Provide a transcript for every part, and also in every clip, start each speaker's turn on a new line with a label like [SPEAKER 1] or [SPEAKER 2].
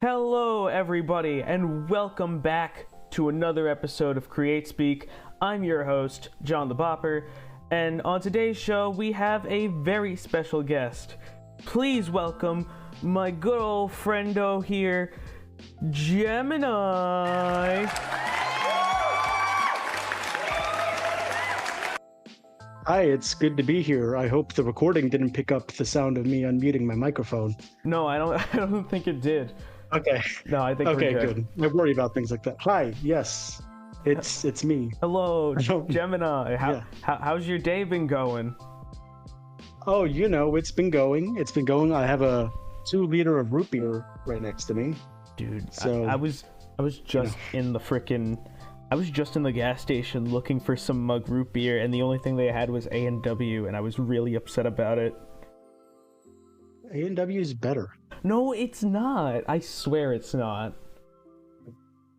[SPEAKER 1] Hello, everybody, and welcome back to another episode of Create Speak. I'm your host, John the Bopper, and on today's show, we have a very special guest. Please welcome my good old friendo here, Gemini.
[SPEAKER 2] Hi, it's good to be here. I hope the recording didn't pick up the sound of me unmuting my microphone.
[SPEAKER 1] No, I don't think it did.
[SPEAKER 2] Okay.
[SPEAKER 1] No, I think
[SPEAKER 2] okay,
[SPEAKER 1] we're good.
[SPEAKER 2] I worry about things like that. Hi, yes, it's me.
[SPEAKER 1] Hello, Gemini. How's your day been going?
[SPEAKER 2] Oh, it's been going. It's been going. I have a 2-liter of root beer right next to me.
[SPEAKER 1] Dude,
[SPEAKER 2] So
[SPEAKER 1] I was just in the frickin'. I was just in the gas station looking for some mug root beer, and the only thing they had was A&W, and I was really upset about it.
[SPEAKER 2] A&W is better.
[SPEAKER 1] No, it's not. I swear it's not.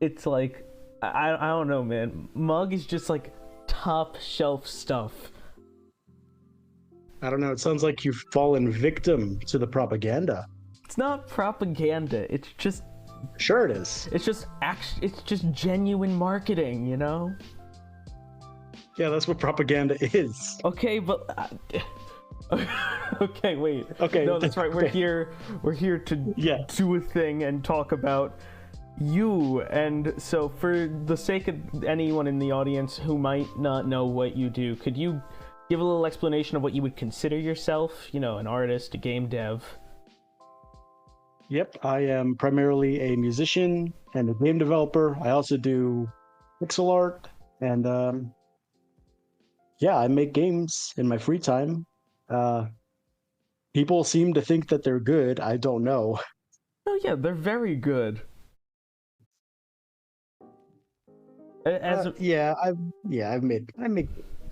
[SPEAKER 1] It's like, I don't know, man. Mug is just like top shelf stuff.
[SPEAKER 2] I don't know. It sounds like you've fallen victim to the propaganda.
[SPEAKER 1] It's not propaganda. It's just.
[SPEAKER 2] Sure, it is.
[SPEAKER 1] It's just genuine marketing, you know?
[SPEAKER 2] Yeah, that's what propaganda is.
[SPEAKER 1] Okay, but okay, wait.
[SPEAKER 2] Okay.
[SPEAKER 1] No, that's right. We're here to do a thing and talk about you. And so, for the sake of anyone in the audience who might not know what you do, could you give a little explanation of what you would consider yourself? You know, an artist, a game dev.
[SPEAKER 2] Yep, I am primarily a musician and a game developer. I also do pixel art, and I make games in my free time. People seem to think that they're good. I don't know.
[SPEAKER 1] Oh yeah, they're very good.
[SPEAKER 2] I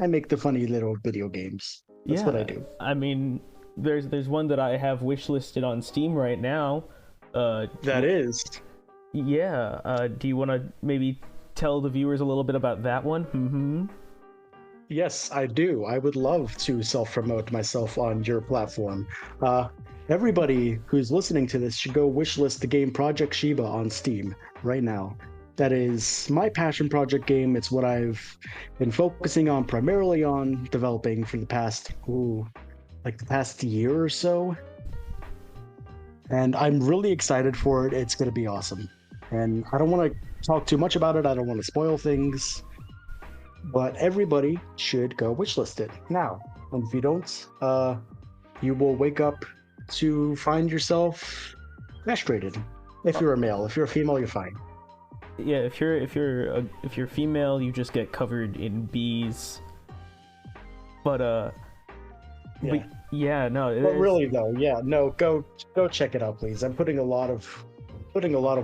[SPEAKER 2] make the funny little video games. That's what I do.
[SPEAKER 1] I mean, there's one that I have wishlisted on Steam right now.
[SPEAKER 2] Do you
[SPEAKER 1] want to maybe tell the viewers a little bit about that one?
[SPEAKER 2] Yes, I do. I would love to self-promote myself on your platform. Everybody who's listening to this should go wishlist the game Project Shiba on Steam right now. That is my passion project game. It's what I've been focusing on primarily on developing for the past year or so. And I'm really excited for it. It's going to be awesome. And I don't want to talk too much about it. I don't want to spoil things. But everybody should go wishlist it now. And if you don't, you will wake up to find yourself castrated. If you're a male. If you're a female, you're fine.
[SPEAKER 1] Yeah, if you're female, you just get covered in bees. But
[SPEAKER 2] really though, go check it out, please. I'm putting a lot of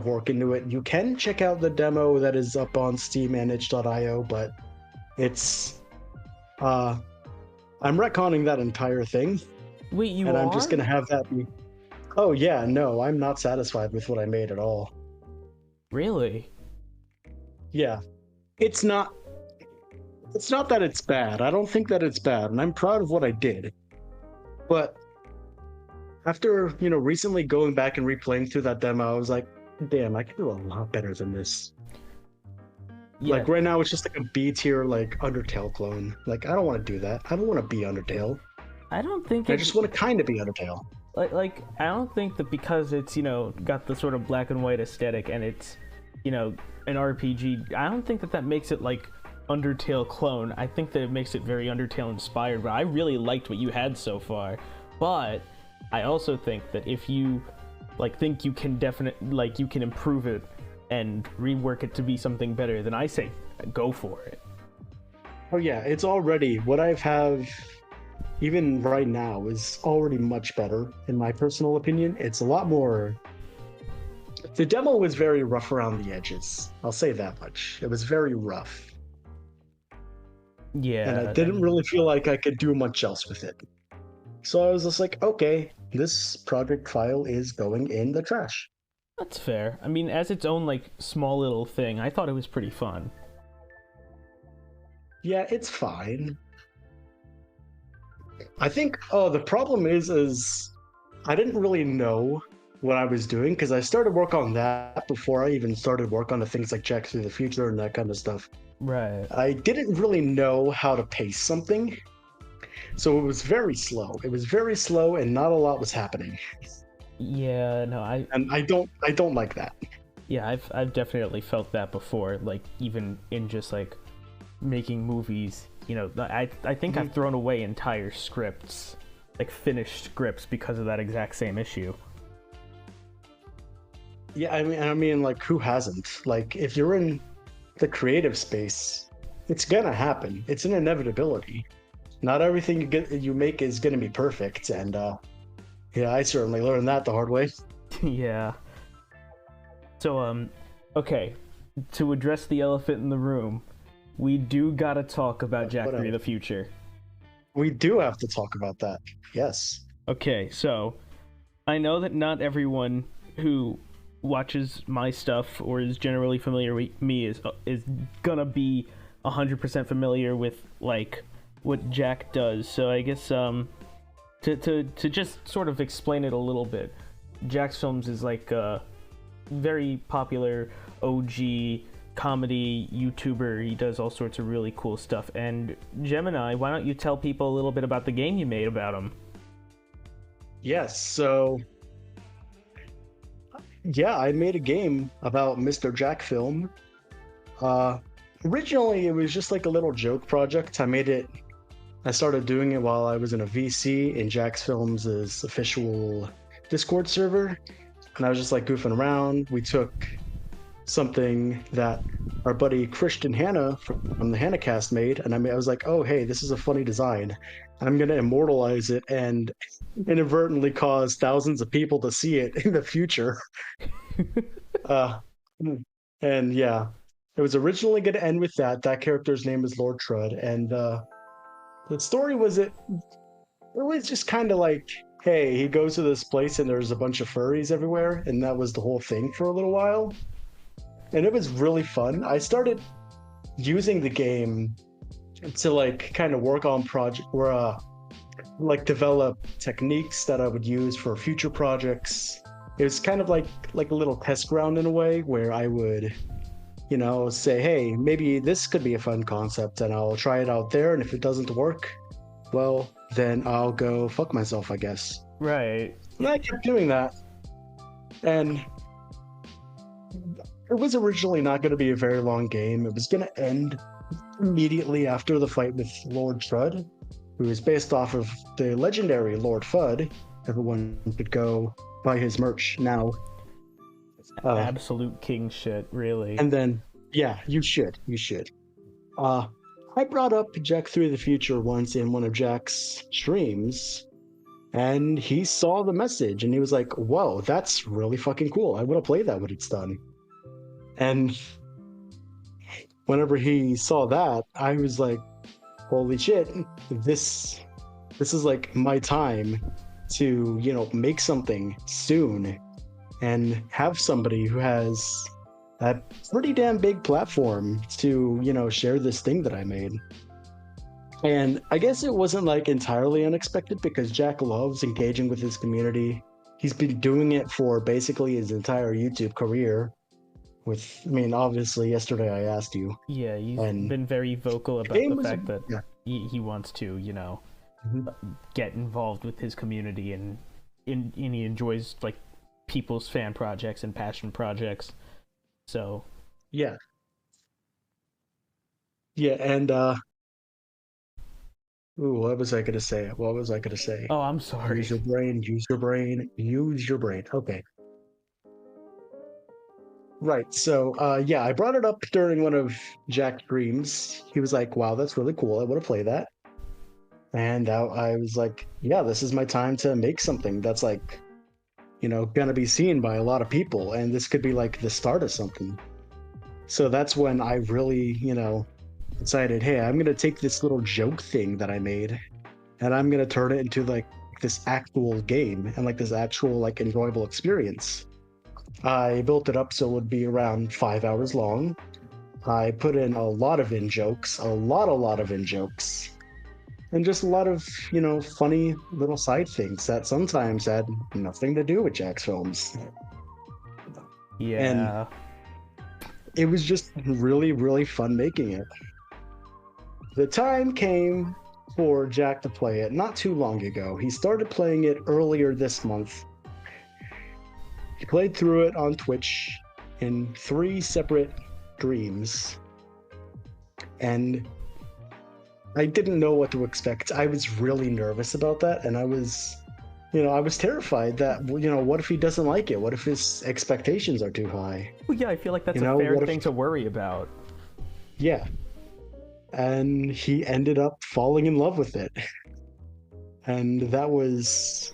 [SPEAKER 2] work into it. You can check out the demo that is up on Steam and itch.io, but it's I'm retconning that entire thing.
[SPEAKER 1] Wait,
[SPEAKER 2] I'm just gonna have that be. Oh yeah, no, I'm not satisfied with what I made at all.
[SPEAKER 1] Really?
[SPEAKER 2] Yeah, it's not that it's bad. I don't think that it's bad, and I'm proud of what I did. But after, recently going back and replaying through that demo, I was like, damn, I can do a lot better than this. Yeah. Like right now, it's just like a B tier, like Undertale clone. Like, I don't want to do that. I don't want to be Undertale.
[SPEAKER 1] I don't think
[SPEAKER 2] I just want to kind of be Undertale.
[SPEAKER 1] Like, I don't think that because it's, got the sort of black and white aesthetic and it's, an RPG, I don't think that makes it like Undertale clone. I think that it makes it very Undertale inspired, but I really liked what you had so far. But I also think that if you think you can you can improve it and rework it to be something better, then I say go for it.
[SPEAKER 2] Oh yeah, it's already what I have even right now is already much better in my personal opinion. It's a lot more. The demo was very rough around the edges. I'll say that much. It was very rough.
[SPEAKER 1] Yeah.
[SPEAKER 2] And I didn't really feel like I could do much else with it. So I was just like, okay, this project file is going in the trash.
[SPEAKER 1] That's fair. I mean, as its own small little thing, I thought it was pretty fun.
[SPEAKER 2] Yeah, it's fine. I think the problem is I didn't really know what I was doing because I started work on that before I even started work on the things like Jack to the Future and that kind of stuff.
[SPEAKER 1] Right.
[SPEAKER 2] I didn't really know how to pace something, so it was very slow. It was very slow, and not a lot was happening.
[SPEAKER 1] Yeah, no,
[SPEAKER 2] And I don't like that.
[SPEAKER 1] yeah, I've definitely felt that before. Like even in just like making movies, I think I've thrown away entire scripts, like finished scripts, because of that exact same issue.
[SPEAKER 2] Yeah, I mean, like, who hasn't? Like, if you're in the creative space, it's gonna happen. It's an inevitability. Not everything you make is gonna be perfect, and yeah, I certainly learned that the hard way.
[SPEAKER 1] Yeah. So okay, to address the elephant in the room, we do gotta talk about Jack 3
[SPEAKER 2] Whatever.
[SPEAKER 1] the Future.
[SPEAKER 2] We do have to talk about that. Yes.
[SPEAKER 1] Okay, so I know that not everyone who watches my stuff or is generally familiar with me is gonna be 100% familiar with like what Jack does. So I guess to just sort of explain it a little bit, Jack's Films is like a very popular OG comedy YouTuber. He does all sorts of really cool stuff. And Gemini, why don't you tell people a little bit about the game you made about him?
[SPEAKER 2] Yes. So, yeah, I made a game about Mr. Jack Film. Uh, Originally, it was just like a little joke project. I started doing it while I was in a VC in Jack's Films' official Discord server. And I was just like goofing around. We took something that our buddy Christian Hanna from the Hanna cast made, and I was like, oh, hey, this is a funny design. I'm going to immortalize it and inadvertently cause thousands of people to see it in the future. Uh, and yeah, it was originally going to end with that. That character's name is Lord Trud, and the story it was just kind of like, hey, he goes to this place and there's a bunch of furries everywhere, and that was the whole thing for a little while. And it was really fun. I started using the game to like kind of work on project or like develop techniques that I would use for future projects. It was kind of like a little test ground in a way where I would, say, hey, maybe this could be a fun concept, and I'll try it out there. And if it doesn't work, well, then I'll go fuck myself, I guess.
[SPEAKER 1] Right.
[SPEAKER 2] And I kept doing that. And it was originally not going to be a very long game. It was going to end immediately after the fight with Lord Trud, who is based off of the legendary Lord Fudd. Everyone could go buy his merch now.
[SPEAKER 1] Absolute king shit, really.
[SPEAKER 2] And then, yeah, you should. You should. I brought up Jack Through the Future once in one of Jack's streams, and he saw the message and he was like, whoa, that's really fucking cool. I want to play that when it's done. And whenever he saw that, I was like, holy shit, this is like my time to, make something soon and have somebody who has a pretty damn big platform to, share this thing that I made. And I guess it wasn't like entirely unexpected because Jack loves engaging with his community. He's been doing it for basically his entire YouTube career. Obviously, yesterday I asked you.
[SPEAKER 1] Yeah, he's
[SPEAKER 2] And
[SPEAKER 1] been very vocal about the fact that
[SPEAKER 2] yeah.
[SPEAKER 1] he wants to,
[SPEAKER 2] Mhm.
[SPEAKER 1] get involved with his community, and he enjoys like people's fan projects and passion projects. So
[SPEAKER 2] Yeah. Yeah, and ooh, what was I gonna say? What was I gonna say?
[SPEAKER 1] oh, I'm sorry.
[SPEAKER 2] Use your brain, use your brain, use your brain. Okay. Right. So yeah, I brought it up during one of Jack's streams. He was like, wow, that's really cool. I want to play that. And I was like, yeah, this is my time to make something that's like, gonna be seen by a lot of people, and this could be like the start of something. So that's when I really, decided, hey, I'm gonna take this little joke thing that I made, and I'm gonna turn it into like this actual game and like this actual like enjoyable experience. I built it up so it would be around 5 hours long. I put in a lot of in jokes, a lot of in jokes, and just a lot of, funny little side things that sometimes had nothing to do with Jack's films. And
[SPEAKER 1] Yeah.
[SPEAKER 2] it was just really, really fun making it. The time came for Jack to play it not too long ago. He started playing it earlier this month. He played through it on Twitch in 3 separate streams. And I didn't know what to expect. I was really nervous about that, and I was terrified that, what if he doesn't like it? What if his expectations are too high?
[SPEAKER 1] Well, yeah, I feel like that's a fair thing to worry about.
[SPEAKER 2] Yeah. And he ended up falling in love with it. And that was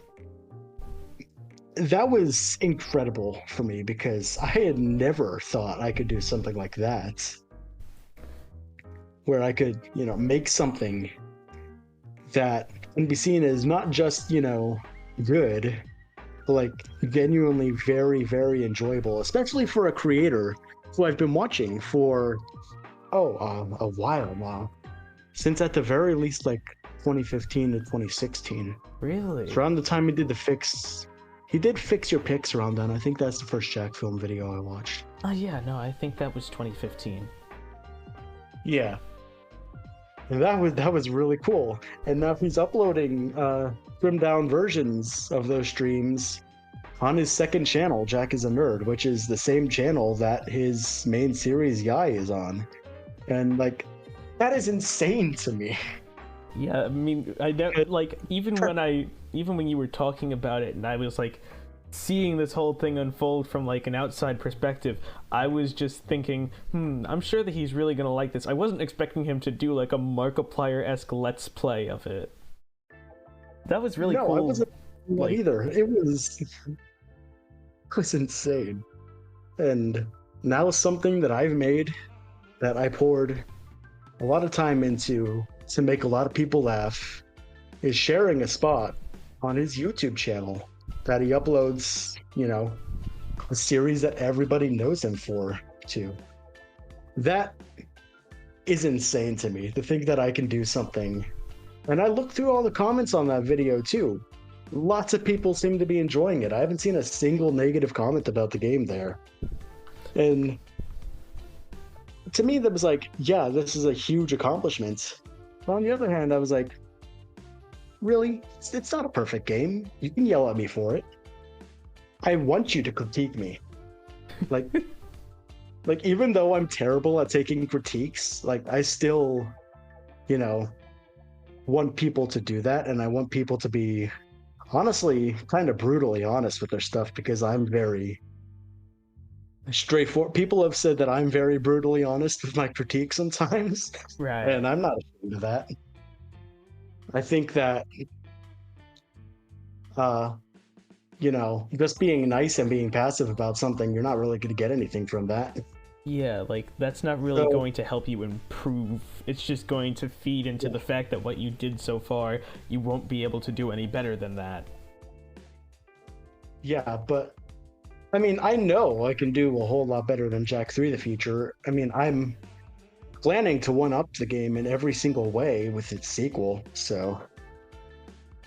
[SPEAKER 2] incredible for me, because I had never thought I could do something like that, where I could, make something that can be seen as not just, good, but like genuinely very, very enjoyable, especially for a creator who I've been watching for a while now, since at the very least like 2015 to 2016.
[SPEAKER 1] Really?
[SPEAKER 2] So around the time he did he did Fix Your Pics around then. I think that's the first Jack film video I watched.
[SPEAKER 1] Oh yeah, no, I think that was 2015.
[SPEAKER 2] Yeah. And that was really cool. And now he's uploading trimmed down versions of those streams on his second channel, Jack is a Nerd, which is the same channel that his main series Yai is on. And like, that is insane to me.
[SPEAKER 1] Yeah, I mean, like even when you were talking about it, and I was like seeing this whole thing unfold from like an outside perspective, I was just thinking, I'm sure that he's really gonna like this. I wasn't expecting him to do like a Markiplier-esque Let's Play of it. That was really cool.
[SPEAKER 2] No, I wasn't either. It was insane. And now something that I've made, that I poured a lot of time into to make a lot of people laugh, is sharing a spot on his YouTube channel that he uploads, a series that everybody knows him for to. That is insane to me, to think that I can do something. And I looked through all the comments on that video too. Lots of people seem to be enjoying it. I haven't seen a single negative comment about the game there. And to me, that was like, yeah, this is a huge accomplishment. But on the other hand, I was like, really? It's not a perfect game. You can yell at me for it. I want you to critique me. Like, even though I'm terrible at taking critiques, like, I still, want people to do that. And I want people to be, honestly, kind of brutally honest with their stuff, because I'm very straightforward. People have said that I'm very brutally honest with my critiques sometimes.
[SPEAKER 1] Right.
[SPEAKER 2] And I'm not ashamed of that. I think that, just being nice and being passive about something, you're not really going to get anything from that.
[SPEAKER 1] Yeah, like, that's not really going to help you improve. It's just going to feed into the fact that what you did so far, you won't be able to do any better than that.
[SPEAKER 2] Yeah, but, I mean, I know I can do a whole lot better than Jack 3 the Future. I mean, I'm planning to one-up the game in every single way with its sequel, so...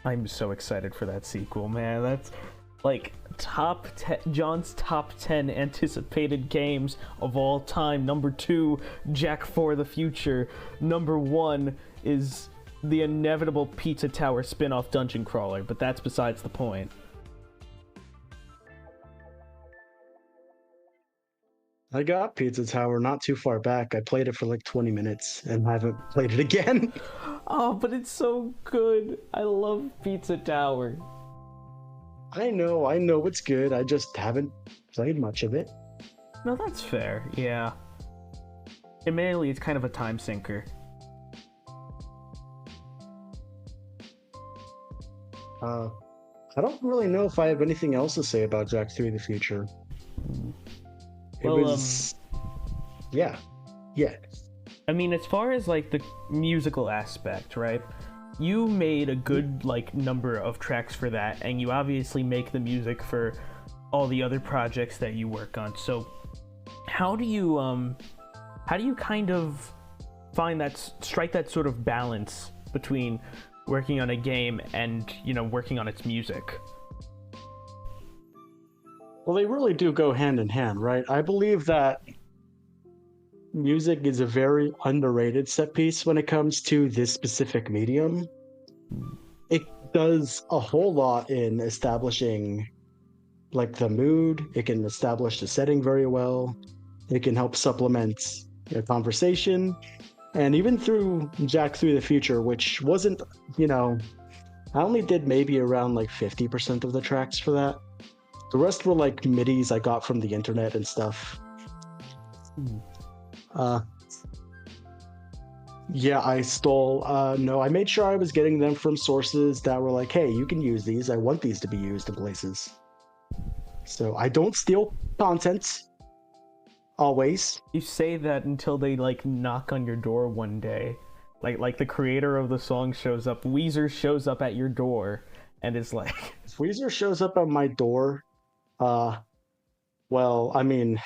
[SPEAKER 1] I'm so excited for that sequel, man. That's like John's top 10 anticipated games of all time. Number 2, Jack 4 the Future. Number 1 is the inevitable Pizza Tower spin-off dungeon crawler, but that's besides the point.
[SPEAKER 2] I got Pizza Tower not too far back. I played it for like 20 minutes and haven't played it again.
[SPEAKER 1] Oh, but it's so good. I love Pizza Tower.
[SPEAKER 2] I know it's good. I just haven't played much of it.
[SPEAKER 1] No, that's fair. Yeah. Admittedly, it's kind of a time sinker.
[SPEAKER 2] I don't really know if I have anything else to say about Jack 3 the Future. Yeah.
[SPEAKER 1] I mean, as far as like the musical aspect, right? You made a good like number of tracks for that, and you obviously make the music for all the other projects that you work on. So how do you kind of strike that sort of balance between working on a game and, working on its music.
[SPEAKER 2] Well, they really do go hand in hand, right? I believe that music is a very underrated set piece when it comes to this specific medium. It does a whole lot in establishing like the mood. It can establish the setting very well. It can help supplement a conversation. And even through Jack Through the Future, which wasn't, I only did maybe around like 50% of the tracks for that. The rest were like MIDIs I got from the internet and stuff. Yeah, I stole. No, I made sure I was getting them from sources that were like, hey, you can use these. I want these to be used in places. So I don't steal content. Always.
[SPEAKER 1] You say that until they like knock on your door one day. Like the creator of the song shows up. Weezer shows up at your door and is like,
[SPEAKER 2] if Weezer shows up at my door, well, I mean,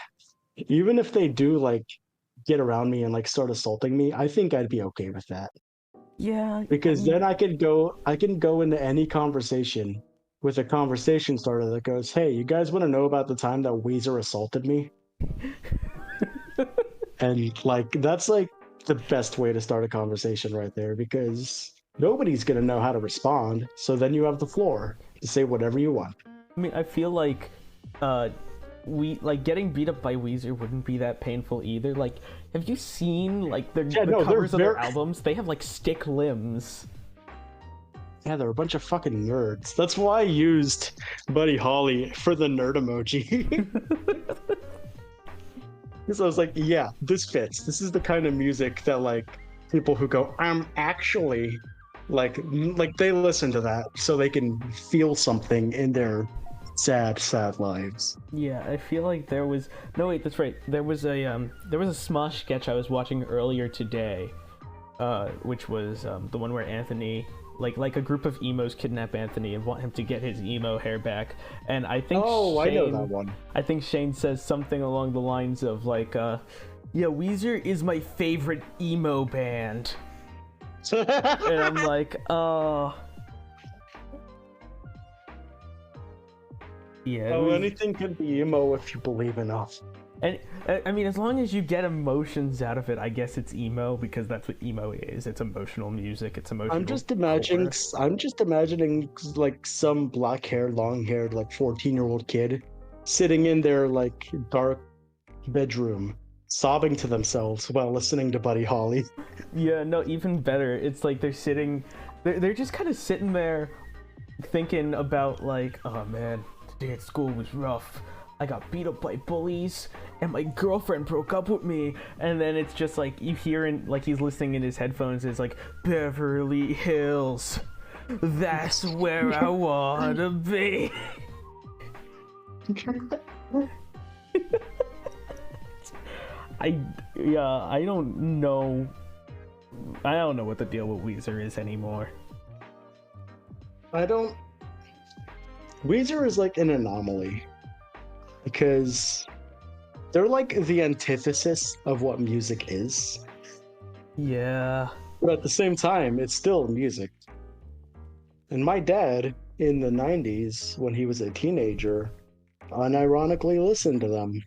[SPEAKER 2] even if they do like get around me and like start assaulting me, I think I'd be okay with that.
[SPEAKER 1] Yeah.
[SPEAKER 2] Because then I can go into any conversation with a conversation starter that goes, hey, you guys want to know about the time that Weezer assaulted me? And like that's like the best way to start a conversation right there, because nobody's gonna know how to respond, so then you have the floor to say whatever you want.
[SPEAKER 1] I mean, I feel like getting beat up by Weezer wouldn't be that painful either. Like, have you seen like the covers of their albums? They have like stick limbs.
[SPEAKER 2] Yeah, they're a bunch of fucking nerds. That's why I used Buddy Holly for the nerd emoji. Because I was like, yeah, this fits. This is the kind of music that like people who go, I'm actually like they listen to that so they can feel something in their sad lives.
[SPEAKER 1] Yeah, I feel like there was that's right. There was a Smosh sketch I was watching earlier today, which was the one where Anthony like a group of emos kidnap Anthony and want him to get his emo hair back. And I think
[SPEAKER 2] I know that one.
[SPEAKER 1] I think Shane says something along the lines of like, yeah, Weezer is my favorite emo band. And I'm like, yeah.
[SPEAKER 2] Oh, anything can be emo if you believe enough.
[SPEAKER 1] And I mean, as long as you get emotions out of it, I guess it's emo, because that's what emo is. It's emotional music. It's emotional.
[SPEAKER 2] I'm just imagining like some black-haired, long-haired, like 14-year-old kid sitting in their like dark bedroom, sobbing to themselves while listening to Buddy Holly.
[SPEAKER 1] Yeah, no, even better. It's like they're just kind of sitting there thinking about like, oh man, today at school was rough. I got beat up by bullies, and my girlfriend broke up with me. And then it's just like you hear like he's listening in his headphones. It's like, Beverly Hills, that's where I wanna be. I don't know. I don't know what the deal with Weezer is anymore.
[SPEAKER 2] Weezer is like an anomaly. Because they're like the antithesis of what music is.
[SPEAKER 1] Yeah.
[SPEAKER 2] But at the same time, it's still music. And my dad, in the 90s, when he was a teenager, unironically listened to them.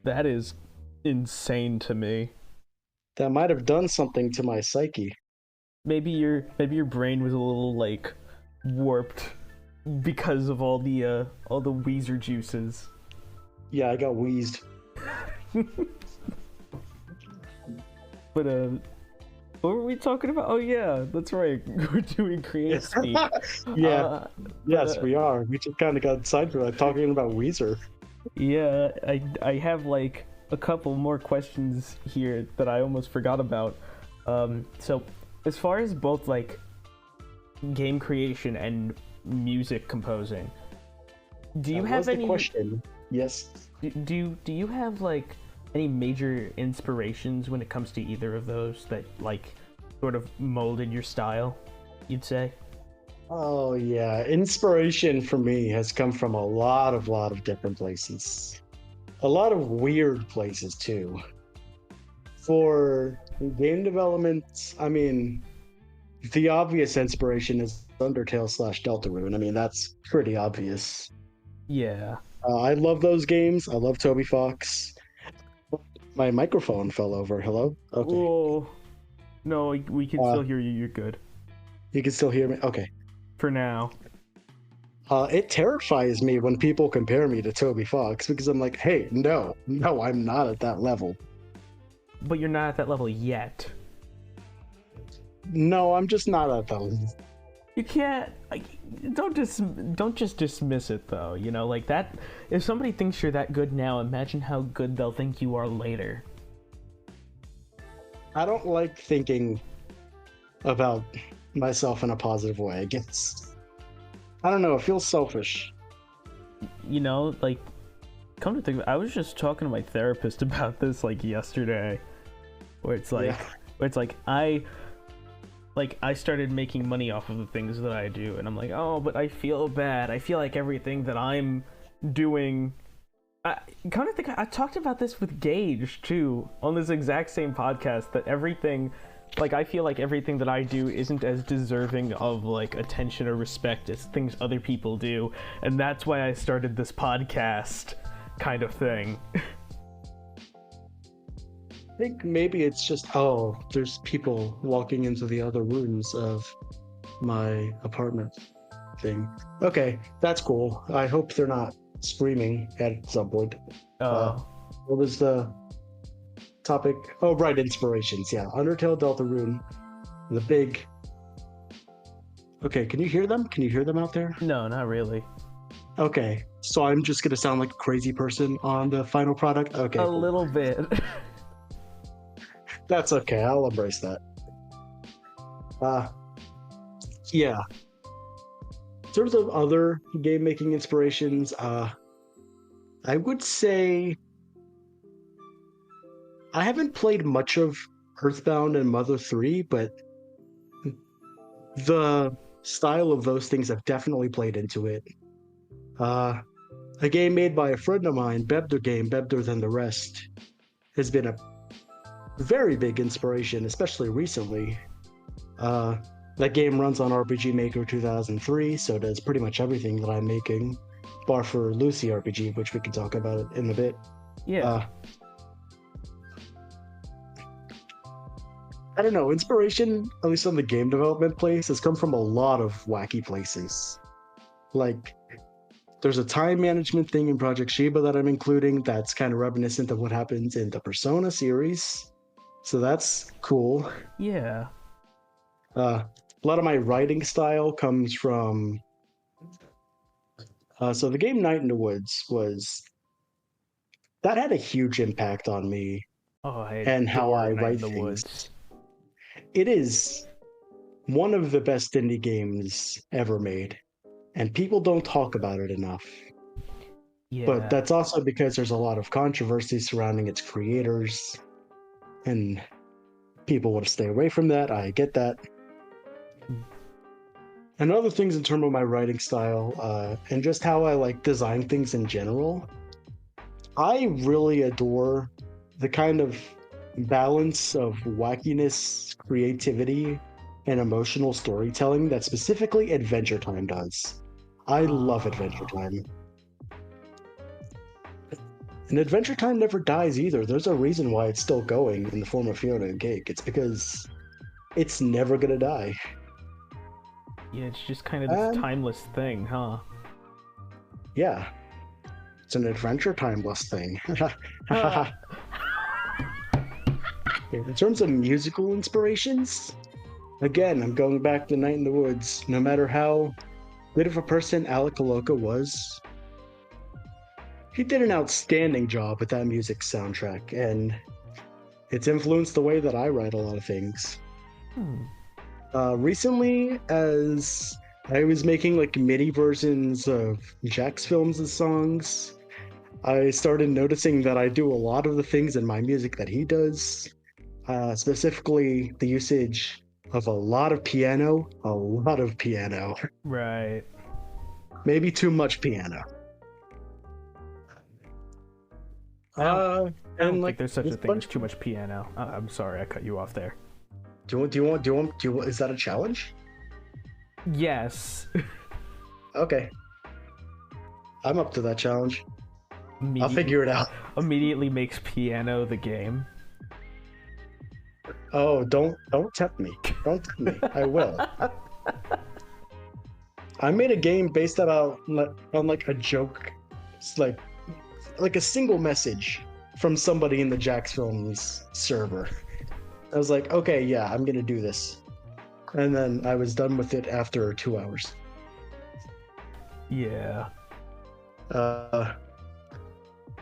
[SPEAKER 1] That is insane to me.
[SPEAKER 2] That might have done something to my psyche.
[SPEAKER 1] Maybe your brain was a little like warped because of all the Weezer juices.
[SPEAKER 2] Yeah, I got wheezed.
[SPEAKER 1] But what were we talking about? Oh yeah, that's right. We're doing creative speak.
[SPEAKER 2] Yeah. Yes, we are. We just kind of got sidetracked talking about Weezer.
[SPEAKER 1] Yeah, I have like a couple more questions here that I almost forgot about. So as far as both like game creation and music composing, do you have any
[SPEAKER 2] question? Yes.
[SPEAKER 1] Do you have like any major inspirations when it comes to either of those that like sort of molded your style, you'd say?
[SPEAKER 2] Oh yeah, inspiration for me has come from a lot of different places. A lot of weird places too. For game development, I mean, the obvious inspiration is Undertale slash Deltarune. I mean, that's pretty obvious.
[SPEAKER 1] Yeah.
[SPEAKER 2] I love those games. I love Toby Fox. My microphone fell over. Hello? Okay.
[SPEAKER 1] Oh, no, we can
[SPEAKER 2] Uh,
[SPEAKER 1] still hear you. You're good.
[SPEAKER 2] you can still hear me? Okay.
[SPEAKER 1] For now.
[SPEAKER 2] It terrifies me when people compare me to Toby Fox because I'm like, hey, no, I'm not at that level.
[SPEAKER 1] But you're not at that level yet.
[SPEAKER 2] No, I'm just not at that level.
[SPEAKER 1] You can't, like, don't just dismiss it though. You know, like that. If somebody thinks you're that good now, imagine how good they'll think you are later.
[SPEAKER 2] I don't like thinking about myself in a positive way, I guess. I don't know, it feels selfish.
[SPEAKER 1] You know, like, come to think of it, I was just talking to my therapist about this like yesterday, where it's like, I started making money off of the things that I do, and I'm like, oh, but I feel bad. I feel like everything that I'm doing. I kind of think I talked about this with Gage too on this exact same podcast. That everything, like, I feel like everything that I do isn't as deserving of like attention or respect as things other people do, and that's why I started this podcast, kind of thing.
[SPEAKER 2] I think maybe it's just, oh, there's people walking into the other rooms of my apartment thing. Okay, that's cool. I hope they're not screaming at some point. What was the topic? Oh, right, inspirations. Yeah, Undertale, Deltarune, the big. Okay, can you hear them? Can you hear them out there?
[SPEAKER 1] No, not really.
[SPEAKER 2] Okay, so I'm just gonna sound like a crazy person on the final product. Okay,
[SPEAKER 1] A
[SPEAKER 2] cool.
[SPEAKER 1] little bit.
[SPEAKER 2] That's okay. I'll embrace that. Yeah. In terms of other game making inspirations, I would say I haven't played much of Earthbound and Mother 3, but the style of those things have definitely played into it. A game made by a friend of mine, Bebder Game, Bebder Than the Rest, has been a very big inspiration, especially recently. That game runs on RPG Maker 2003, so it does pretty much everything that I'm making, bar for Lucy RPG, which we can talk about in a bit.
[SPEAKER 1] Yeah.
[SPEAKER 2] I don't know, inspiration, at least on the game development place, has come from a lot of wacky places. Like, there's a time management thing in Project Shiba that I'm including that's kind of reminiscent of what happens in the Persona series. So that's cool.
[SPEAKER 1] Yeah.
[SPEAKER 2] A lot of my writing style comes from. So the game Night in the Woods that had a huge impact on me and how I write things. Woods. It is one of the best indie games ever made, and people don't talk about it enough. Yeah. But that's also because there's a lot of controversy surrounding its creators, and people want to stay away from that. I get that. And other things in terms of my writing style, and just how I like design things in general, I really adore the kind of balance of wackiness, creativity, and emotional storytelling that specifically Adventure Time does. I love Adventure Time. And Adventure Time never dies either. There's a reason why it's still going in the form of Fiona and Cake. It's because it's never gonna die.
[SPEAKER 1] Yeah, it's just kind of this timeless thing, huh?
[SPEAKER 2] Yeah. It's an Adventure Timeless thing. In terms of musical inspirations, again, I'm going back to Night in the Woods. No matter how good of a person Alec Aloka was, he did an outstanding job with that music soundtrack, and it's influenced the way that I write a lot of things. Recently, as I was making like MIDI versions of Jack's films and songs, I started noticing that I do a lot of the things in my music that he does, specifically the usage of a lot of piano.
[SPEAKER 1] Right.
[SPEAKER 2] Maybe too much piano.
[SPEAKER 1] I don't think there's such a thing as too much piano. I'm sorry, I cut you off there.
[SPEAKER 2] Is that a challenge?
[SPEAKER 1] Yes.
[SPEAKER 2] Okay. I'm up to that challenge. I'll
[SPEAKER 1] Immediately,
[SPEAKER 2] figure it out.
[SPEAKER 1] immediately makes piano the game.
[SPEAKER 2] Oh, don't tempt me. Don't tempt me. I will. I made a game based on like a joke. It's like a single message from somebody in the Jax Films server. I was like, okay, yeah, I'm gonna do this. And then I was done with it after 2 hours.
[SPEAKER 1] Yeah.
[SPEAKER 2] I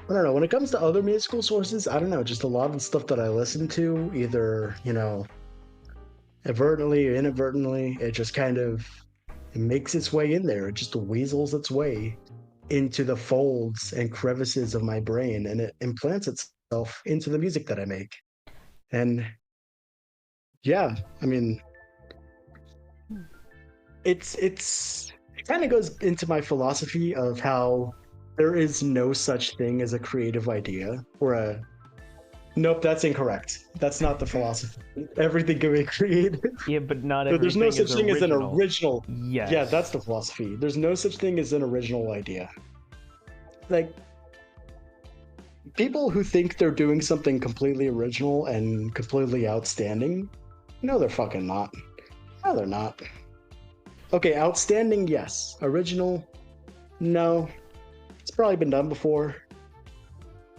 [SPEAKER 2] don't know. When it comes to other musical sources, I don't know. Just a lot of the stuff that I listen to, either, advertently or inadvertently, it just kind of it makes its way in there. It just weasels its way into the folds and crevices of my brain, and it implants itself into the music that I make. And yeah, I mean, it kind of goes into my philosophy of how there is no such thing as a creative idea or a nope, that's incorrect. That's not the philosophy. Everything can be created.
[SPEAKER 1] Yeah, but not
[SPEAKER 2] But there's no
[SPEAKER 1] everything
[SPEAKER 2] such
[SPEAKER 1] is
[SPEAKER 2] thing as an
[SPEAKER 1] original.
[SPEAKER 2] original.
[SPEAKER 1] Yes.
[SPEAKER 2] Yeah, that's the philosophy. There's no such thing as an original idea. Like, people who think they're doing something completely original and completely outstanding, no, they're fucking not. No, they're not. Okay, outstanding, yes. Original, no. It's probably been done before.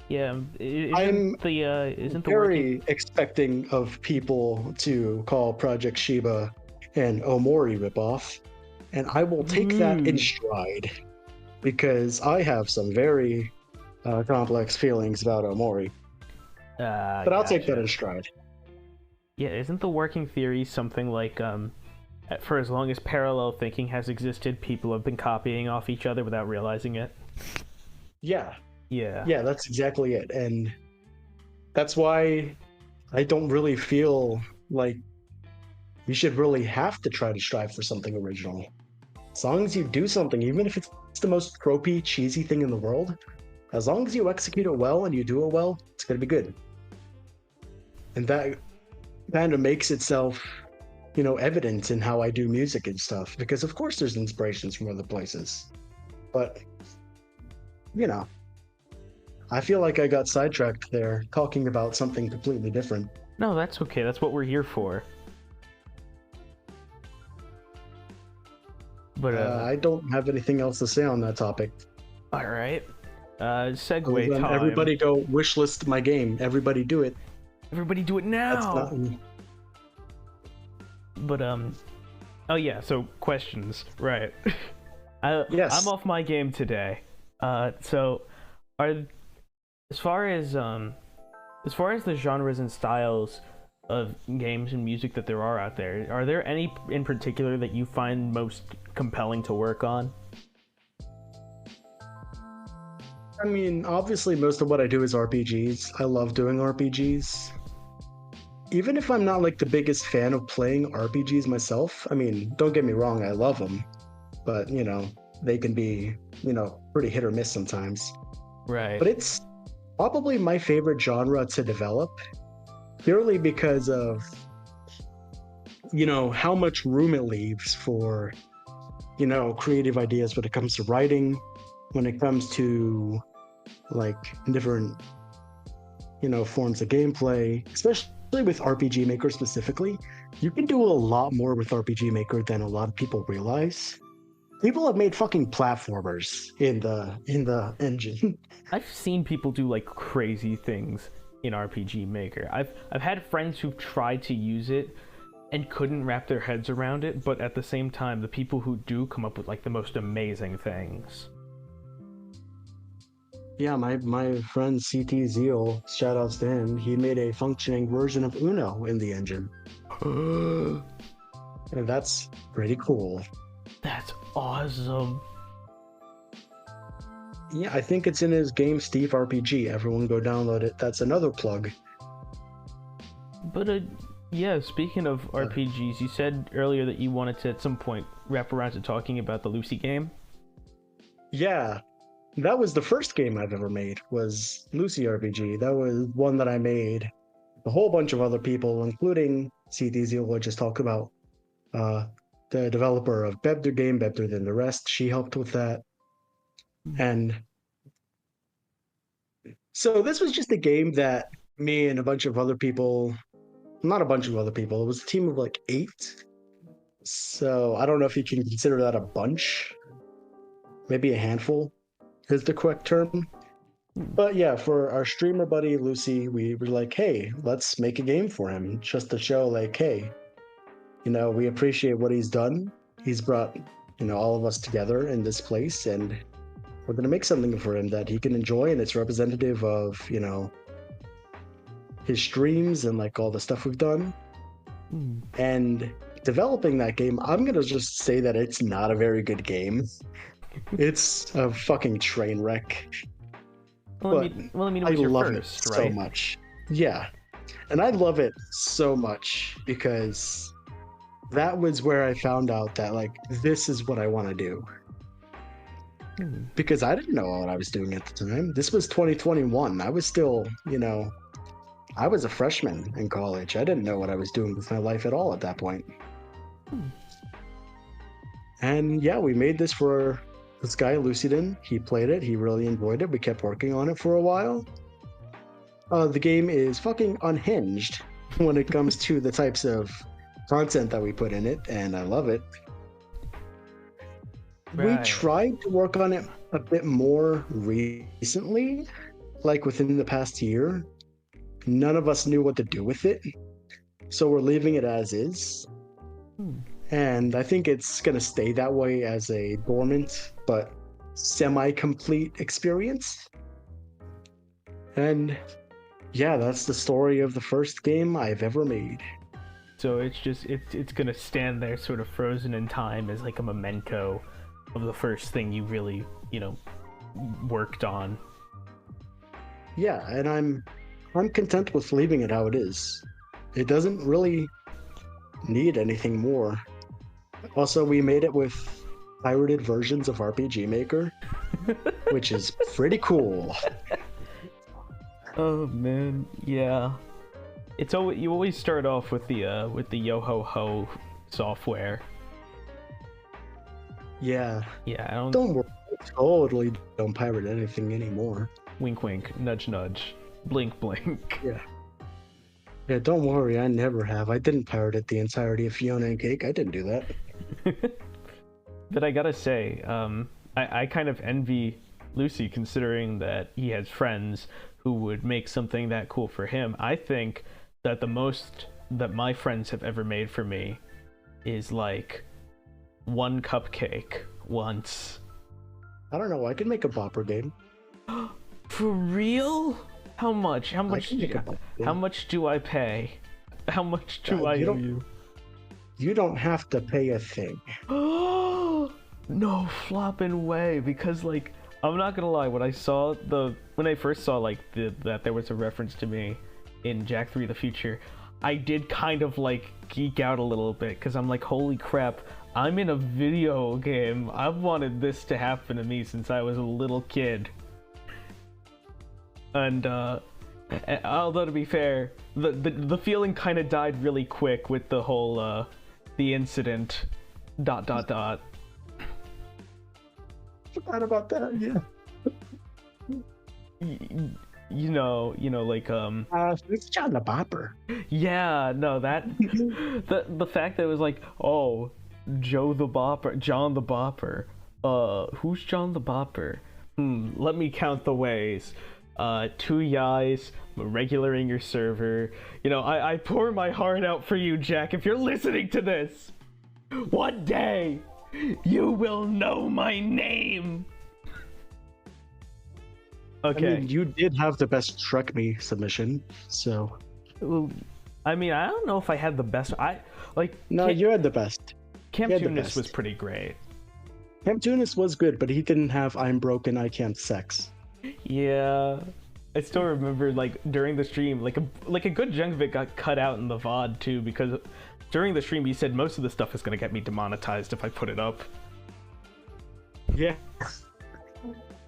[SPEAKER 1] Yeah,
[SPEAKER 2] I'm
[SPEAKER 1] isn't the
[SPEAKER 2] very
[SPEAKER 1] working...
[SPEAKER 2] expecting of people to call Project Shiba an Omori ripoff, and I will take that in stride because I have some very complex feelings about Omori. But I'll take that in stride.
[SPEAKER 1] Yeah, isn't the working theory something like for as long as parallel thinking has existed, people have been copying off each other without realizing it?
[SPEAKER 2] Yeah.
[SPEAKER 1] Yeah.
[SPEAKER 2] Yeah, that's exactly it. And that's why I don't really feel like you should really have to try to strive for something original. As long as you do something, even if it's the most tropey, cheesy thing in the world, as long as you execute it well and you do it well, it's going to be good. And that kind of makes itself, evident in how I do music and stuff. Because of course there's inspirations from other places. But, I feel like I got sidetracked there, talking about something completely different.
[SPEAKER 1] No, that's okay. That's what we're here for. But
[SPEAKER 2] I don't have anything else to say on that topic.
[SPEAKER 1] All right. Segue time.
[SPEAKER 2] Everybody go wishlist my game. Everybody do it.
[SPEAKER 1] Everybody do it now. But oh yeah. So questions, right?
[SPEAKER 2] Yes.
[SPEAKER 1] I'm off my game today. So as far as the genres and styles of games and music that there are out there, are there any in particular that you find most compelling to work on?
[SPEAKER 2] I mean, obviously most of what I do is RPGs. I love doing RPGs. Even if I'm not like the biggest fan of playing RPGs myself, I mean, don't get me wrong, I love them. But, they can be, pretty hit or miss sometimes.
[SPEAKER 1] Right.
[SPEAKER 2] But it's probably my favorite genre to develop, purely because of, how much room it leaves for, creative ideas when it comes to writing, when it comes to like different, forms of gameplay, especially with RPG Maker specifically. You can do a lot more with RPG Maker than a lot of people realize. People have made fucking platformers in the engine.
[SPEAKER 1] I've seen people do like crazy things in RPG Maker. I've had friends who've tried to use it and couldn't wrap their heads around it, but at the same time, the people who do come up with like the most amazing things.
[SPEAKER 2] Yeah, my friend CT Zeal, shoutouts to him, he made a functioning version of Uno in the engine. And that's pretty cool.
[SPEAKER 1] That's awesome.
[SPEAKER 2] Yeah, I think it's in his game Steve RPG. Everyone go download it. That's another plug.
[SPEAKER 1] But yeah, speaking of RPGs, you said earlier that you wanted to at some point wrap around to talking about the Lucy game.
[SPEAKER 2] Yeah, that was the first game I've ever made, was Lucy RPG. That was one that I made a whole bunch of other people, including CDZ, who I just talked about. The developer of Better Game, Better Than the Rest, she helped with that. And so this was just a game that me and a bunch of other people, not a bunch of other people, it was a team of like 8. So I don't know if you can consider that a bunch. Maybe a handful is the correct term. But yeah, for our streamer buddy Lucy, we were like, hey, let's make a game for him just to show like, hey, we appreciate what he's done. He's brought, all of us together in this place, and we're going to make something for him that he can enjoy, and it's representative of, his streams and like all the stuff we've done. And developing that game, I'm going to just say that it's not a very good game. It's a fucking train wreck.
[SPEAKER 1] Well, I mean, it was your
[SPEAKER 2] love
[SPEAKER 1] first,
[SPEAKER 2] it
[SPEAKER 1] right?
[SPEAKER 2] so much. Yeah. And I love it so much because that was where I found out that like this is what I want to do. Because I didn't know what I was doing at the time. This was 2021. I was still, I was a freshman in college. I didn't know what I was doing with my life at all at that point. And yeah, we made this for this guy, Lucidin. He played it. He really enjoyed it. We kept working on it for a while. The game is fucking unhinged when it comes to the types of content that we put in it, and I love it.
[SPEAKER 1] Right.
[SPEAKER 2] We tried to work on it a bit more recently, like within the past year. None of us knew what to do with it, so we're leaving it as is. And I think it's going to stay that way as a dormant but semi-complete experience. And yeah, that's the story of the first game I've ever made.
[SPEAKER 1] So it's gonna stand there sort of frozen in time as like a memento of the first thing you really, worked on.
[SPEAKER 2] Yeah, and I'm content with leaving it how it is. It doesn't really need anything more. Also, we made it with pirated versions of RPG Maker, which is pretty cool.
[SPEAKER 1] Oh man, yeah. It's always, you always start off with the yo ho ho software.
[SPEAKER 2] Yeah.
[SPEAKER 1] Yeah,
[SPEAKER 2] don't worry. I totally don't pirate anything anymore.
[SPEAKER 1] Wink wink, nudge nudge, blink blink.
[SPEAKER 2] Yeah. Yeah, don't worry, I never have. I didn't pirate the entirety of Fiona and Cake. I didn't do that.
[SPEAKER 1] But I gotta say, I kind of envy Lucy, considering that he has friends who would make something that cool for him. I think that the most that my friends have ever made for me is like one cupcake once.
[SPEAKER 2] I don't know, I could make a bopper game.
[SPEAKER 1] For real? How much? How much do I pay? How much do I owe you?
[SPEAKER 2] You don't have to pay a thing.
[SPEAKER 1] No flopping way, because like I'm not gonna lie, when I first saw like that there was a reference to me in Jak 3: The Future, I did kind of like geek out a little bit, because I'm like, holy crap, I'm in a video game. I've wanted this to happen to me since I was a little kid. And although to be fair, the feeling kind of died really quick with the whole the incident ...
[SPEAKER 2] Forgot about that, yeah.
[SPEAKER 1] Like
[SPEAKER 2] it's John the Bopper.
[SPEAKER 1] Yeah, no, that the fact that it was like, oh, John the Bopper. Who's John the Bopper? Let me count the ways. 2 yais, I'm a regular in your server. I pour my heart out for you, Jak. If you're listening to this, one day you will know my name. Okay.
[SPEAKER 2] I mean, you did have the best Shrek Me submission, so.
[SPEAKER 1] Well, I mean, I don't know if I had the best.
[SPEAKER 2] No, you had the best.
[SPEAKER 1] Camp Tunis was pretty great.
[SPEAKER 2] Camp Tunis was good, but he didn't have I'm broken, I can't sex.
[SPEAKER 1] Yeah, I still remember like during the stream, like a good chunk of it got cut out in the VOD too, because during the stream he said most of the stuff is gonna get me demonetized if I put it up.
[SPEAKER 2] Yeah.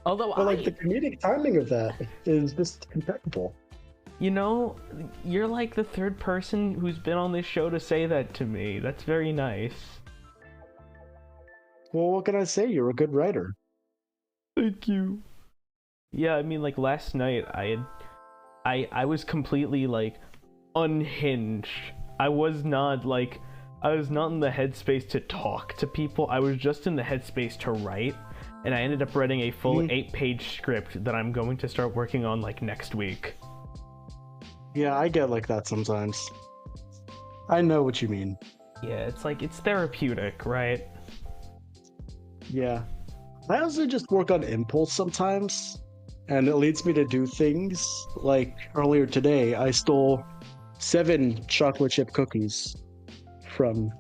[SPEAKER 1] Although
[SPEAKER 2] but the comedic timing of that is just impeccable.
[SPEAKER 1] You know, you're like the third person who's been on this show to say that to me. That's very nice.
[SPEAKER 2] Well, what can I say? You're a good writer.
[SPEAKER 1] Thank you. Yeah, I mean, like last night, I was completely like unhinged. I was not in the headspace to talk to people. I was just in the headspace to write, and I ended up writing a full 8-page script that I'm going to start working on like next week.
[SPEAKER 2] Yeah, I get like that sometimes. I know what you mean.
[SPEAKER 1] Yeah, it's like it's therapeutic, right?
[SPEAKER 2] Yeah. I also just work on impulse sometimes, and it leads me to do things. Like earlier today, I stole 7 chocolate chip cookies from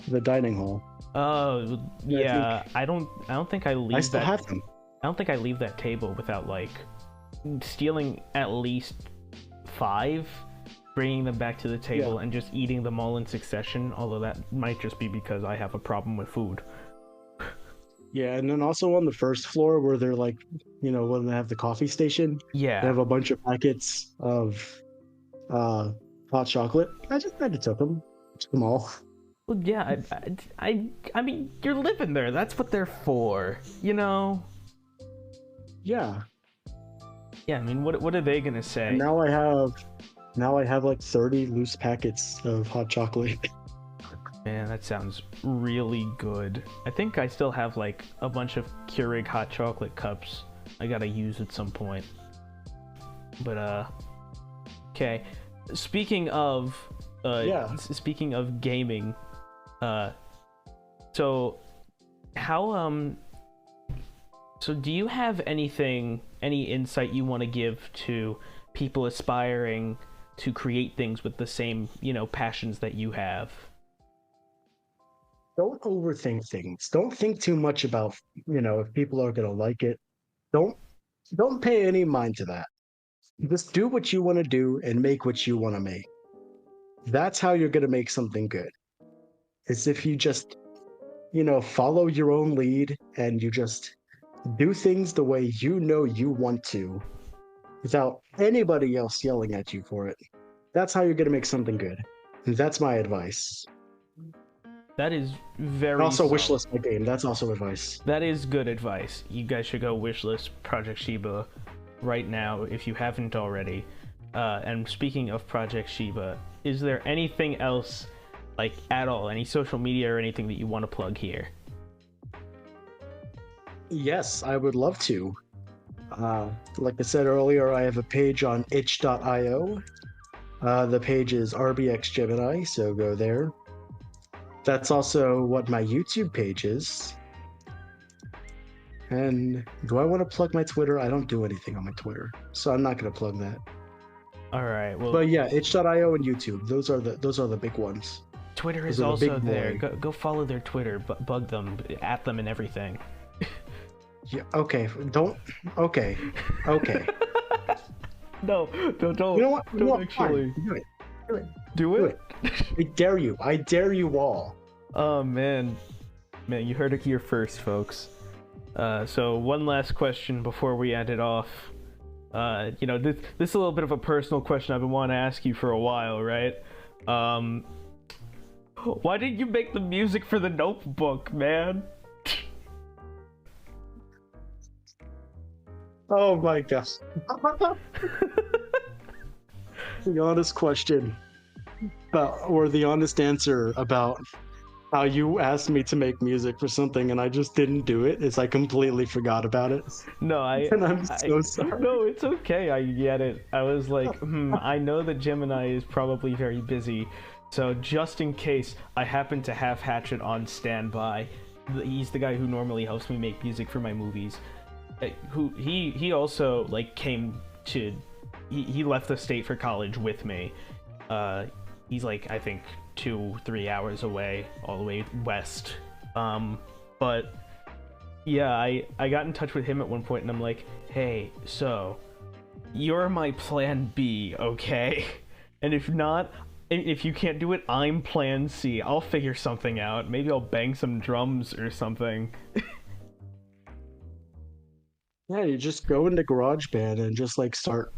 [SPEAKER 2] the dining hall.
[SPEAKER 1] Oh, yeah. I don't think I leave
[SPEAKER 2] I still
[SPEAKER 1] that.
[SPEAKER 2] have them.
[SPEAKER 1] I don't think I leave that table without like stealing at least 5, bringing them back to the table, and just eating them all in succession. Although that might just be because I have a problem with food.
[SPEAKER 2] Yeah, and then also on the first floor where they're like, when they have the coffee station,
[SPEAKER 1] Yeah.
[SPEAKER 2] they have a bunch of packets of hot chocolate. I just had to took them all.
[SPEAKER 1] Well, yeah. I mean, you're living there. That's what they're for, you know.
[SPEAKER 2] Yeah.
[SPEAKER 1] Yeah. I mean, what are they gonna say?
[SPEAKER 2] And now I have like 30 loose packets of hot chocolate.
[SPEAKER 1] Man, that sounds really good. I think I still have like a bunch of Keurig hot chocolate cups I gotta use at some point. But okay. Speaking of speaking of gaming, so how so do you have any insight you want to give to people aspiring to create things with the same, passions that you have?
[SPEAKER 2] Don't overthink things. Don't think too much about, if people are gonna like it. Don't don't pay any mind to that. Just do what you want to do and make what you want to make. That's how you're gonna make something good. Is if you just, follow your own lead and you just do things the way you want to without anybody else yelling at you for it. That's how you're gonna make something good. That's my advice.
[SPEAKER 1] That is very
[SPEAKER 2] And also
[SPEAKER 1] solid.
[SPEAKER 2] wishlist my game. That's also advice.
[SPEAKER 1] That is good advice. You guys should go wishlist Project Shiba right now if you haven't already. And speaking of Project Shiba, is there anything else, like at all, any social media or anything that you want to plug here?
[SPEAKER 2] Yes, I would love to. Like I said earlier, I have a page on itch.io. The page is rbxGemini, so go there. That's also what my YouTube page is. And do I want to plug my Twitter? I don't do anything on my Twitter, so I'm not going to plug that.
[SPEAKER 1] All right. Well,
[SPEAKER 2] but yeah, itch.io and YouTube. Those are the big ones.
[SPEAKER 1] Twitter is also there. Go follow their Twitter, bug them, at them, and everything.
[SPEAKER 2] Yeah. Okay. Don't. Okay. Okay.
[SPEAKER 1] No. Don't.
[SPEAKER 2] You know what?
[SPEAKER 1] Don't actually.
[SPEAKER 2] Do it. Do it.
[SPEAKER 1] Do it.
[SPEAKER 2] I dare you. I dare you all.
[SPEAKER 1] Oh man, you heard it here first, folks. So one last question before we end it off. This is a little bit of a personal question I've been wanting to ask you for a while, right? Why didn't you make the music for the Notebook, man?
[SPEAKER 2] Oh my gosh. The honest question or the honest answer about how you asked me to make music for something and I just didn't do it is I completely forgot about it.
[SPEAKER 1] No,
[SPEAKER 2] and I'm so sorry.
[SPEAKER 1] No, it's okay. I get it. I was like, I know that Gemini is probably very busy, so just in case I happen to have Hatchet on standby, he's the guy who normally helps me make music for my movies. He also like came to he left the state for college with me. He's like, I think 2-3 hours away, all the way west. But yeah, I got in touch with him at one point and I'm like, hey, so you're my plan B, okay? And if not, if you can't do it, I'm plan C. I'll figure something out. Maybe I'll bang some drums or something.
[SPEAKER 2] Yeah, you just go into GarageBand and just like start,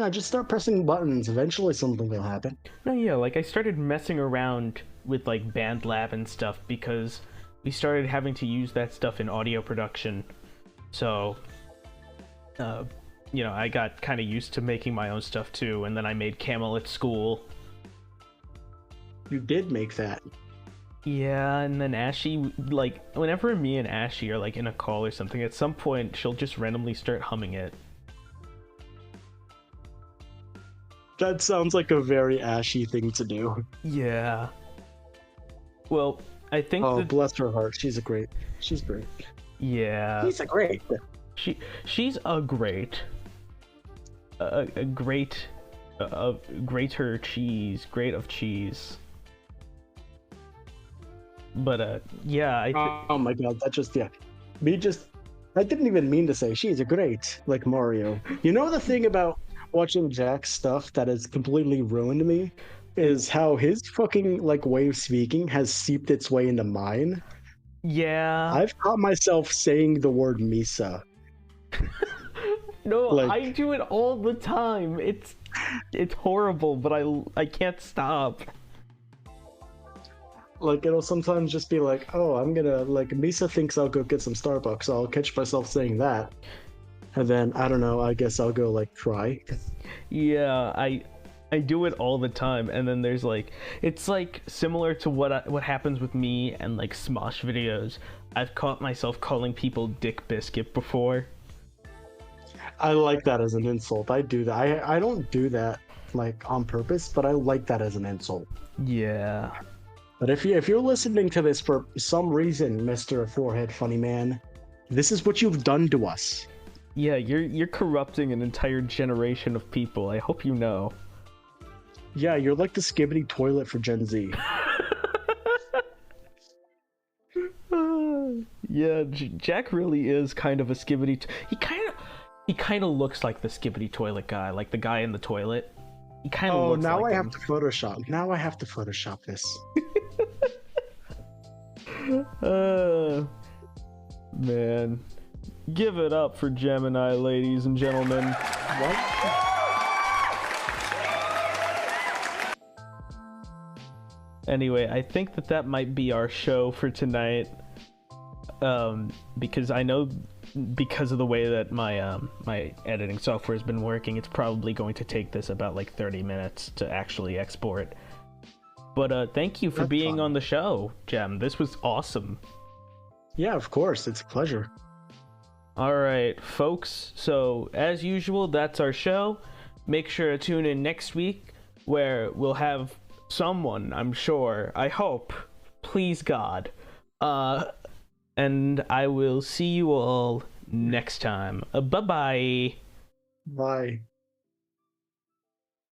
[SPEAKER 2] just start pressing buttons. Eventually something will happen.
[SPEAKER 1] No, yeah, like I started messing around with like BandLab and stuff because we started having to use that stuff in audio production. So, I got kind of used to making my own stuff too, and then I made Camel at school.
[SPEAKER 2] You did make that.
[SPEAKER 1] Yeah, and then Ashy, like, whenever me and Ashy are like in a call or something, at some point she'll just randomly start humming it.
[SPEAKER 2] That sounds like a very Ashy thing to do.
[SPEAKER 1] Yeah. Well, I think
[SPEAKER 2] Oh,
[SPEAKER 1] that,
[SPEAKER 2] bless her heart. She's great.
[SPEAKER 1] yeah.
[SPEAKER 2] She's a great.
[SPEAKER 1] She's a great, a great, greater cheese, great of cheese. But yeah,
[SPEAKER 2] Oh my god, I didn't even mean to say she's a great, like Mario. You know the thing about watching Jack's stuff that has completely ruined me is how his fucking like way of speaking has seeped its way into mine.
[SPEAKER 1] yeah.
[SPEAKER 2] I've caught myself saying the word Misa.
[SPEAKER 1] No,
[SPEAKER 2] Like-
[SPEAKER 1] I do it all the time. It's horrible, but I can't stop.
[SPEAKER 2] Like it'll sometimes just be like, oh, I'm gonna like Misa thinks I'll go get some Starbucks. So I'll catch myself saying that. And then I don't know, I guess I'll go like try.
[SPEAKER 1] Yeah, I do it all the time, and then there's like it's like similar to what happens with me and like Smosh videos. I've caught myself calling people Dick Biscuit before.
[SPEAKER 2] I like that as an insult. I do that. I don't do that like on purpose, but I like that as an insult.
[SPEAKER 1] Yeah.
[SPEAKER 2] But if you're listening to this for some reason, Mr. Forehead Funny Man, this is what you've done to us.
[SPEAKER 1] Yeah, you're corrupting an entire generation of people. I hope you know.
[SPEAKER 2] Yeah, you're like the Skibbity toilet for Gen Z.
[SPEAKER 1] Yeah, Jack really is kind of a Skibbity. He kind of looks like the Skibbity toilet guy, like the guy in the toilet. He kind of looks
[SPEAKER 2] now
[SPEAKER 1] like
[SPEAKER 2] I
[SPEAKER 1] him.
[SPEAKER 2] have to Photoshop. Now I have to Photoshop this.
[SPEAKER 1] Man, give it up for Gemini, ladies and gentlemen.
[SPEAKER 2] What?
[SPEAKER 1] Anyway, I think that might be our show for tonight. Because I know, because of the way that my my editing software has been working, it's probably going to take this about like 30 minutes to actually export. But thank you for
[SPEAKER 2] That's
[SPEAKER 1] being
[SPEAKER 2] fun.
[SPEAKER 1] on the show, Gem. This was awesome.
[SPEAKER 2] Yeah, of course. It's a pleasure.
[SPEAKER 1] All right, folks. So as usual, that's our show. Make sure to tune in next week, where we'll have someone, I'm sure, I hope, please God. And I will see you all next time. Bye-bye.
[SPEAKER 2] Bye.